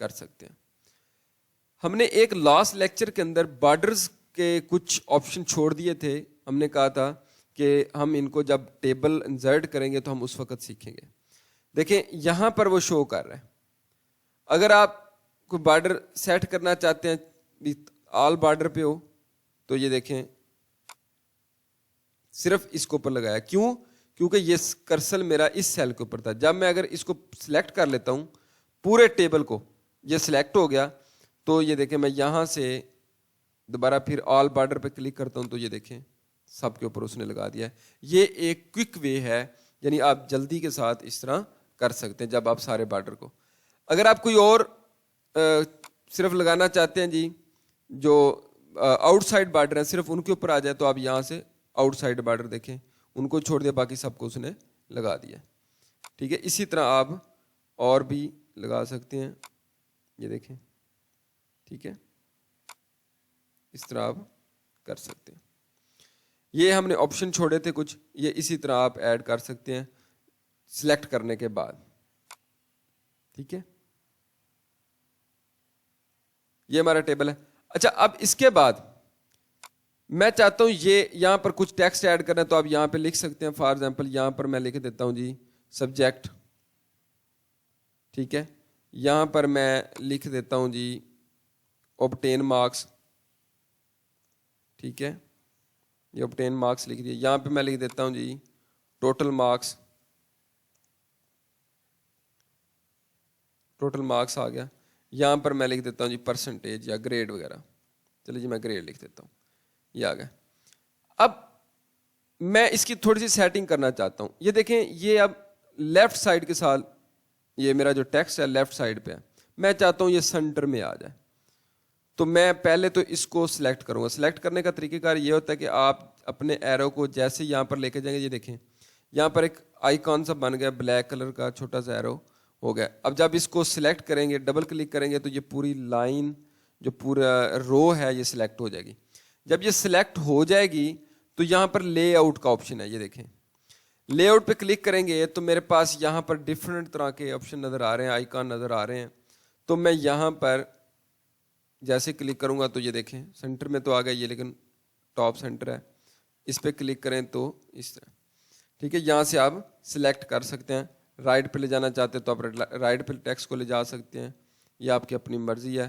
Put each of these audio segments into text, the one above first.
کر سکتے ہیں. ہم نے ایک لاسٹ لیکچر کے اندر بارڈرز کے کچھ آپشن چھوڑ دیے تھے. ہم نے کہا تھا کہ ہم ان کو جب ٹیبل انسرٹ کریں گے تو ہم اس وقت سیکھیں گے. دیکھیں یہاں پر وہ شو کر رہا ہے. اگر آپ کوئی بارڈر سیٹ کرنا چاہتے ہیں آل بارڈر پہ ہو تو یہ دیکھیں صرف اس کے اوپر لگایا. کیوں؟ کیونکہ یہ کرسل میرا اس سیل کے اوپر تھا. جب میں اگر اس کو سلیکٹ کر لیتا ہوں پورے ٹیبل کو, یہ سلیکٹ ہو گیا, تو یہ دیکھیں میں یہاں سے دوبارہ پھر آل بارڈر پہ کلک کرتا ہوں تو یہ دیکھیں سب کے اوپر اس نے لگا دیا ہے. یہ ایک کوئک وے ہے, یعنی آپ جلدی کے ساتھ اس طرح کر سکتے ہیں جب آپ سارے بارڈر کو. اگر آپ کوئی اور صرف لگانا چاہتے ہیں جی جو آؤٹ سائڈ بارڈر ہیں صرف ان کے اوپر آ جائے تو آپ یہاں سے آؤٹ سائڈ بارڈر دیکھیں ان کو چھوڑ دیا, باقی سب کو اس نے لگا دیا. ٹھیک ہے, اسی طرح آپ اور بھی لگا سکتے ہیں. یہ دیکھیں ٹھیک ہے, اس طرح آپ کر سکتے ہیں. یہ ہم نے آپشن چھوڑے تھے کچھ, یہ اسی طرح آپ ایڈ کر سکتے ہیں سلیکٹ کرنے کے بعد. ٹھیک ہے, یہ ہمارا ٹیبل ہے. اچھا اب اس کے بعد میں چاہتا ہوں یہ یہاں پر کچھ ٹیکسٹ ایڈ کرنا ہے تو آپ یہاں پہ لکھ سکتے ہیں. فار ایگزامپل یہاں پر میں لکھ دیتا ہوں جی سبجیکٹ. ٹھیک ہے, یہاں پر میں لکھ دیتا ہوں جی اوبٹین مارکس. ٹھیک ہے, یہ اوبٹین مارکس لکھ دیا. یہاں پہ میں لکھ دیتا ہوں جی ٹوٹل مارکس. ٹوٹل مارکس آ گیا. یہاں پر میں لکھ دیتا ہوں جی پرسنٹیج یا گریڈ وغیرہ. چلیے جی میں گریڈ لکھ دیتا ہوں, یہ آ گیا. اب میں اس کی تھوڑی سی سیٹنگ کرنا چاہتا ہوں. یہ دیکھیں یہ اب لیفٹ سائڈ کے ساتھ یہ میرا جو ٹیکسٹ ہے لیفٹ سائڈ پہ ہے, میں چاہتا ہوں یہ سینٹر میں آ جائے. تو میں پہلے تو اس کو سلیکٹ کروں گا. سلیکٹ کرنے کا طریقہ کار یہ ہوتا ہے کہ آپ اپنے ایرو کو جیسے یہاں پر لے کے جائیں گے, یہ دیکھیں یہاں پر ایک آئیکن سا بن گیا بلیک کلر کا چھوٹا سا ایرو ہو گیا. اب جب اس کو سلیکٹ کریں گے ڈبل کلک کریں گے تو یہ پوری لائن جو پورا رو ہے یہ سلیکٹ ہو جائے گی. جب یہ سلیکٹ ہو جائے گی تو یہاں پر لے آؤٹ کا آپشن ہے. یہ دیکھیں لے آؤٹ پہ کلک کریں گے تو میرے پاس یہاں پر ڈفرینٹ طرح کے آپشن نظر آ رہے ہیں, آئیکن نظر آ رہے ہیں. تو میں یہاں پر جیسے کلک کروں گا تو یہ دیکھیں سینٹر میں تو آ گیا یہ, لیکن ٹاپ سینٹر ہے. اس پہ کلک کریں تو اس طرح. ٹھیک ہے, یہاں سے آپ سلیکٹ کر سکتے ہیں. رائٹ پہ لے جانا چاہتے ہیں تو آپ رائٹ پہ ٹیکسٹ کو لے جا سکتے ہیں, یہ آپ کی اپنی مرضی ہے.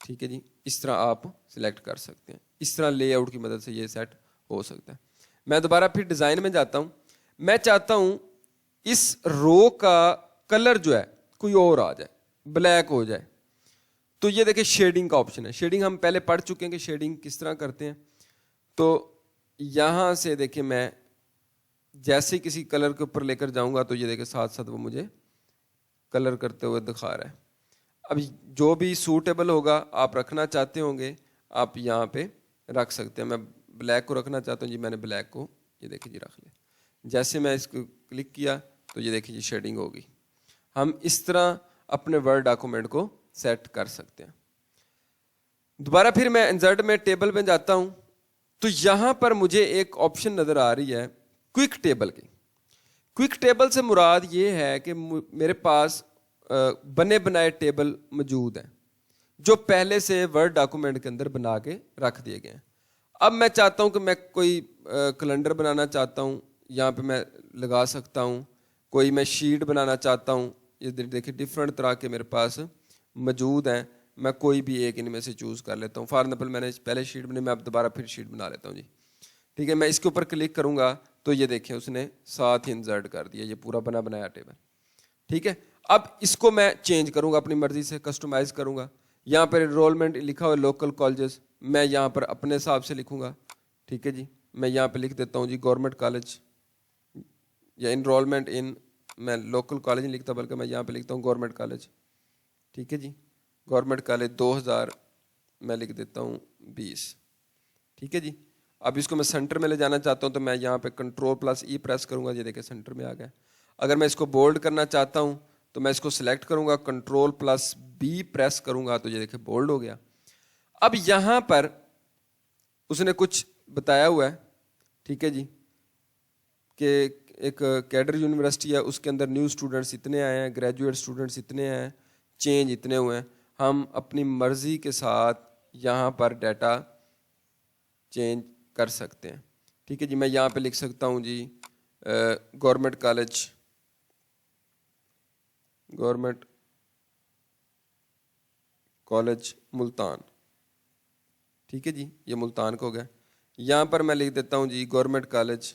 ٹھیک ہے جی, اس طرح آپ سلیکٹ کر سکتے ہیں. اس طرح لے آؤٹ کی مدد سے یہ سیٹ ہو سکتا ہے. میں دوبارہ پھر ڈیزائن میں جاتا ہوں. میں چاہتا ہوں اس رو کا کلر جو ہے کوئی اور آ جائے, بلیک ہو جائے. تو یہ دیکھیں شیڈنگ کا آپشن ہے. شیڈنگ ہم پہلے پڑھ چکے ہیں کہ شیڈنگ کس طرح کرتے ہیں. تو یہاں سے دیکھیں میں جیسے کسی کلر کے اوپر لے کر جاؤں گا تو یہ دیکھیں ساتھ ساتھ وہ مجھے کلر کرتے ہوئے دکھا رہا ہے. اب جو بھی سوٹیبل ہوگا آپ رکھنا چاہتے ہوں گے آپ یہاں پہ رکھ سکتے ہیں. میں بلیک کو رکھنا چاہتا ہوں جی, میں نے بلیک کو یہ دیکھیں جی رکھ لیا. جیسے میں اس کو کلک کیا تو یہ دیکھیں جی شیڈنگ ہوگی. ہم اس طرح اپنے ورڈ ڈاکومنٹ کو سیٹ کر سکتے ہیں. دوبارہ پھر میں انسرٹ میں ٹیبل میں جاتا ہوں تو یہاں پر مجھے ایک آپشن نظر آ رہی ہے کوئک ٹیبل کی. کوئک ٹیبل سے مراد یہ ہے کہ میرے پاس بنے بنائے ٹیبل موجود ہیں جو پہلے سے ورڈ ڈاکومنٹ کے اندر بنا کے رکھ دیے گئے ہیں. اب میں چاہتا ہوں کہ میں کوئی کیلنڈر بنانا چاہتا ہوں, یہاں پہ میں لگا سکتا ہوں. کوئی میں شیٹ بنانا چاہتا ہوں, یہ دیکھیں ڈفرینٹ طرح کے میرے پاس موجود ہیں. میں کوئی بھی ایک ان میں سے چوز کر لیتا ہوں. فار ایگزامپل میں نے پہلے شیٹ بنی, میں اب دوبارہ پھر شیٹ بنا لیتا ہوں جی. ٹھیک ہے, میں اس کے اوپر کلک کروں گا تو یہ دیکھیں اس نے ساتھ ہی انسرٹ کر دیا یہ پورا بنا بنایا ٹیبل. ٹھیک ہے, اب اس کو میں چینج کروں گا اپنی مرضی سے, کسٹمائز کروں گا. یہاں پر انرولمنٹ لکھا ہوا ہے لوکل کالجز, میں یہاں پر اپنے حساب سے لکھوں گا. ٹھیک ہے جی, میں یہاں پہ لکھ دیتا ہوں جی گورنمنٹ کالج, یا انرولمنٹ ان, میں لوکل کالج نہیں لکھتا بلکہ میں یہاں پہ لکھتا ہوں گورنمنٹ کالج. ٹھیک ہے جی, گورنمنٹ کالج 2000 میں لکھ دیتا ہوں 20. ٹھیک ہے جی, اب اس کو میں سینٹر میں لے جانا چاہتا ہوں تو میں یہاں پہ کنٹرول+E پریس کروں گا, یہ دیکھیں سینٹر میں آ گیا. اگر میں اس کو بولڈ کرنا چاہتا ہوں تو میں اس کو سلیکٹ کروں گا, کنٹرول+B پریس کروں گا تو یہ دیکھیں بولڈ ہو گیا. اب یہاں پر اس نے کچھ بتایا ہوا ہے. ٹھیک ہے جی, کہ ایک کیڈر یونیورسٹی ہے, اس کے اندر نیو اسٹوڈنٹس اتنے آئے ہیں, گریجویٹ اسٹوڈنٹس اتنے ہیں, چینج اتنے ہوئے ہیں. ہم اپنی مرضی کے ساتھ یہاں پر ڈیٹا چینج کر سکتے ہیں. ٹھیک ہے جی. میں یہاں پہ لکھ سکتا ہوں جی گورنمنٹ کالج ملتان. ٹھیک ہے جی, یہ ملتان کو ہو گیا. یہاں پر میں لکھ دیتا ہوں جی گورنمنٹ کالج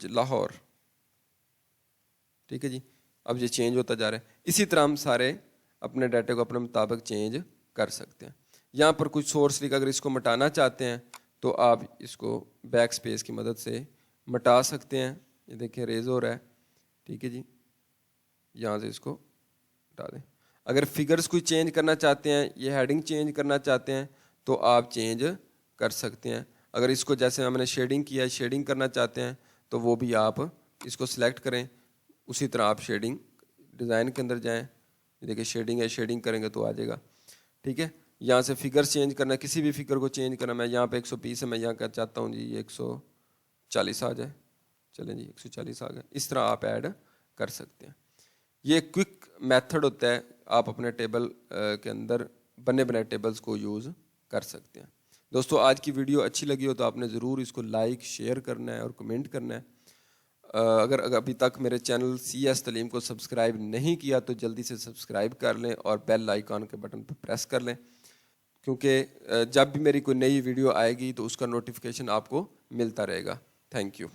لاہور. ٹھیک ہے جی. اب یہ چینج ہوتا جا رہا ہے. اسی طرح ہم سارے اپنے ڈیٹا کو اپنے مطابق چینج کر سکتے ہیں. یہاں پر کچھ سورس لکھ, اگر اس کو مٹانا چاہتے ہیں تو آپ اس کو بیک سپیس کی مدد سے مٹا سکتے ہیں. یہ دیکھیں ریز ہو رہا ہے. ٹھیک ہے جی, یہاں سے اس کو ہٹا دیں. اگر فگرز کوئی چینج کرنا چاہتے ہیں, یہ ہیڈنگ چینج کرنا چاہتے ہیں تو آپ چینج کر سکتے ہیں. اگر اس کو جیسے ہم نے شیڈنگ کیا ہے, شیڈنگ کرنا چاہتے ہیں تو وہ بھی آپ اس کو سلیکٹ کریں. اسی طرح آپ شیڈنگ ڈیزائن کے اندر جائیں, دیکھیں شیڈنگ ہے, شیڈنگ کریں گے تو آ جائے گا. ٹھیک ہے. یہاں سے فگر چینج کرنا ہے, کسی بھی فگر کو چینج کرنا. میں یہاں پہ 120 ہے, میں یہاں کا چاہتا ہوں جی 140 آ جائے. چلیں جی 140 آ گئے. اس طرح آپ ایڈ کر سکتے ہیں. یہ کوئک میتھڈ ہوتا ہے, آپ اپنے ٹیبل کے اندر بنے بنائے ٹیبلز کو یوز کر سکتے ہیں. دوستو آج کی ویڈیو اچھی لگی ہو تو آپ نے ضرور اس کو لائک شیئر کرنا ہے اور کمنٹ کرنا ہے. اگر ابھی تک میرے چینل سی ایس تعلیم کو سبسکرائب نہیں کیا تو جلدی سے سبسکرائب کر لیں اور بیل آئیکن کے بٹن پر پریس کر لیں, کیونکہ جب بھی میری کوئی نئی ویڈیو آئے گی تو اس کا نوٹیفیکیشن آپ کو ملتا رہے گا. Thank you.